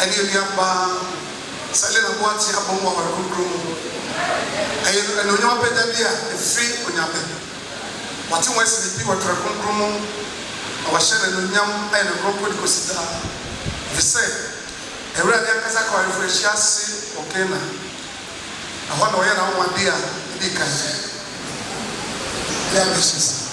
and you Selina Boateng abom wa kukrum ayi no nyama peda bia e free onyabe wati wesi bi wa tra kukrum wa shele no nyam ayi no kukrum di kosida vise ewra dia kasa kwa refresh ase okena ahwa na oya na wa dia di kan ya business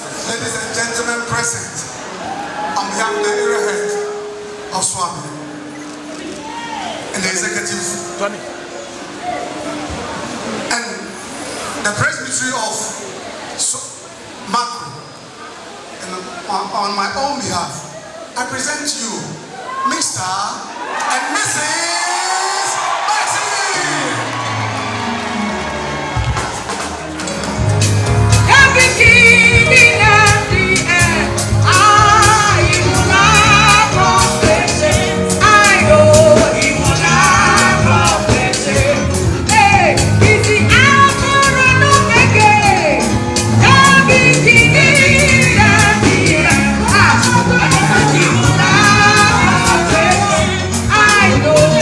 Ladies and gentlemen present, on behalf of the area head of Swami and the executive and the presbytery of Macro, and on my own behalf, I present to you Mr. and Mrs. Boateng. I know.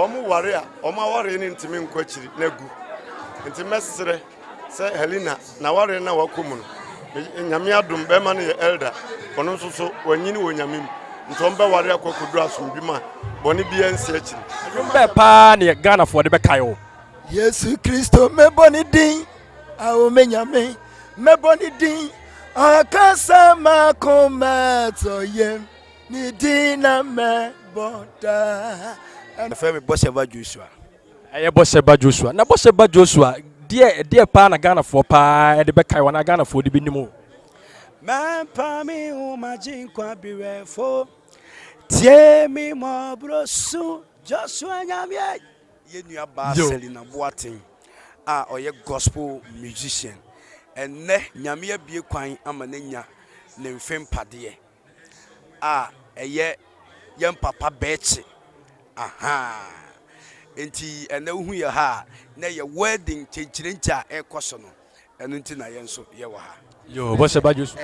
omu ware oma ware ni ntimi nkwachiri nagu nti mesere se Helena na ware na wakomu no nyame adum be ma no ye elder ono so wanyini wonyamim nti ombe ware akokodu asumbi ma boni bia nsi achiri be pa ne Ghana for de be kayo Yesu Kristo me boni din awo me nyame me boni din akasa makoma to yem ni din na me boda and femi Bosheba Joshua aye Bosheba Joshua na Bosheba Joshua die pa na Ghana for pa de be kayo na Ghana for de bi nimu man pa mi o majin kwa birefo tie mi mo brosu Joshua nyame ye nua ba Selina Boateng a oye gospel musician enne nyame abie kwan amananya ne mfem pade a eye yem papa bechi aha enti enne hu ye ha na ye wedding chichirincha ekoso no enu nti na ye nso ye wa ha yo Bosheba Joshua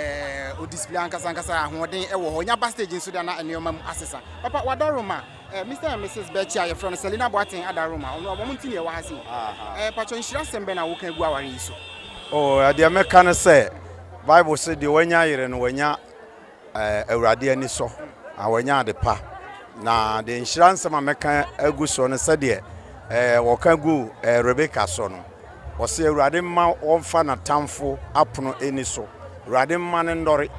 o display ankasa ahoden e wo ho nya ba stage nso da na enema asesa papa wadaroma Mr. and Mrs. Betcha you from Selina Boateng adaroma ono mo ntini e wa ha si pacho nhira sembe na wo kan gu aware yi so de meka no say Bible say de wanya yire no wanya awurade ani so awanya de pa na de nhira nsema meka agu so no say de wo kan gu Rebecca so no o say awurade ma wonfa na tamfo apono ani so awurade ma ne ndore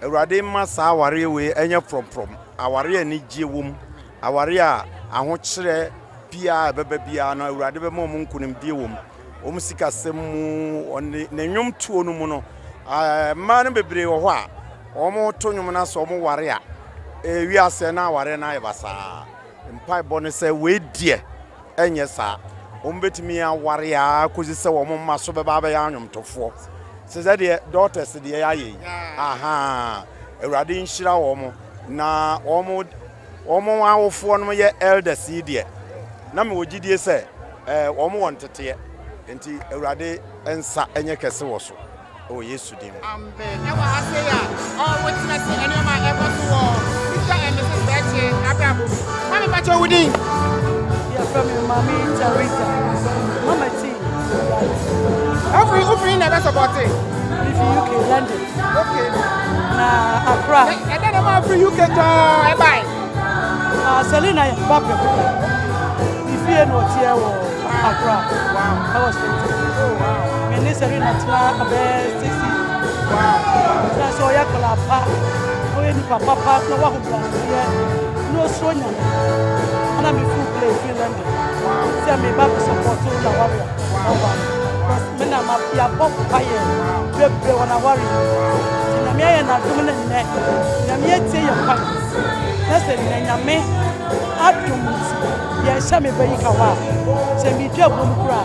awurade ma sa aware we enya from aware ani gie wom aware a aho kire bia bebe bia no awurade be mo nkunim die wom omusika semu ne nwom tuo no mu no ma ne bebre wo ho a omo to nwom na so omo ware a wi ase na ware na yebasa mpai bone se we die enye sa ombetimi a ware a kozi se wo mo ma so be ba be ya nwom tofo se ze de daughters de ya ye aha awurade nhira wo mo na omo awofo no ye elders die na me wogidie se omo wontete enti awurade ensa enye kese wo so o Yesu dim ambe e wa ase ya o witness ene ma e go to Mr. and Mrs. Betcha abrabo mami pacho wudin ya from mami Tarika mama T Ofri never support it if UK London okay na Accra e dey ma free UK to e buy Selina Boateng if you know tie wo Accra wow I was oh wow me ni Selina twa about 60 wow so ya kola pa o ni papa no wa ko no so nya ana me full play Finland wow say me back support na warrior wow me na ma ya pop fire bebe wana warrior na me ya na dum na ne na me tie ya pa na se na nya me adum ya sha me bayi ka wa se mi dwa bom kura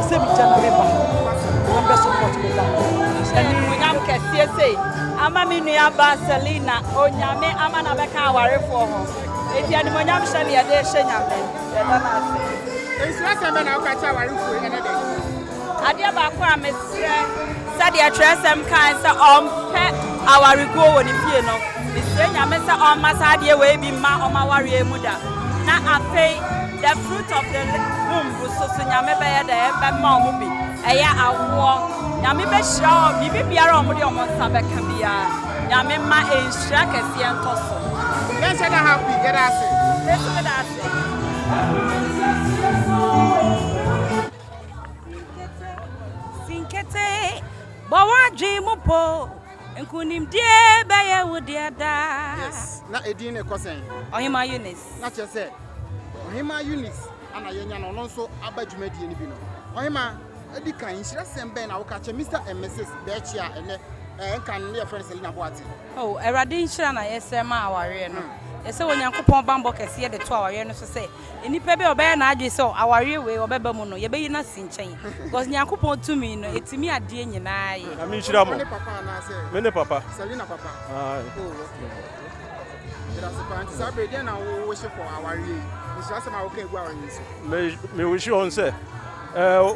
se mi jana me ba na be support me ba ani nyam kese sei ama me nua ba Selina onyame ama na be ka awarefo ho eti ani mo nyam hye ya de hye nyame ya da na ase ensira sembe na uka cha awarefo ene de ade ba ko amesre sade atresem kan se ompe awarego wo ni fie no ese nyame se omasa ade we bi ma omaware emu da na afei the fruit of the womb so nyame be ya da be ma omu bi eya awo nyame be hira bibi biara omu de omu nsa be ka bia nyame ma enhira kese entoso let's say that happy get us let's get us sinkete bawa jimu po nkunim die be ye wodia da yes na edin e kosen ohima Eunice na chese ohima Eunice ana yenya no nso abadwumadie ni bi no ohima edi kan nhira sembe na woka che Mr. and Mrs. Betcha ene enkan ne friend Selina Boateng oh erade nhira na yesema aware no yese wonyankopon bambo kese ye de to aware no so se enipa be obe na adwe so aware we obeba mu no ye be yi na sinchen because nyankopon tumi no etimi ade nyina ye na mi nhira mo ne papa na se me ne papa Selina papa ah oh era se panti sabe de na wo she for aware nhira se ma wo kan gu aware so me wish on say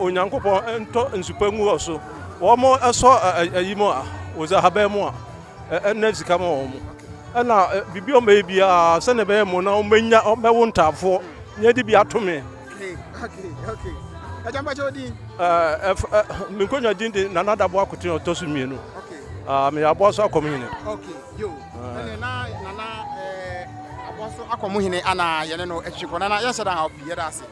onyankopon ento nsupangu oso wo mo eso ayimo a wo za haba mu a na zika mo wo mo na bibio me bia se ne be mo na o menya o me wo ntafo nye di bi atome Okay. Ejamba chodi. Me konwa din de na nada bo akote otosu mienu. Okay. Me aboso akomuhine. Okay. Yo. Na aboso akomuhine ana yene no ehwekona na yesha dan ha opi yeda ase.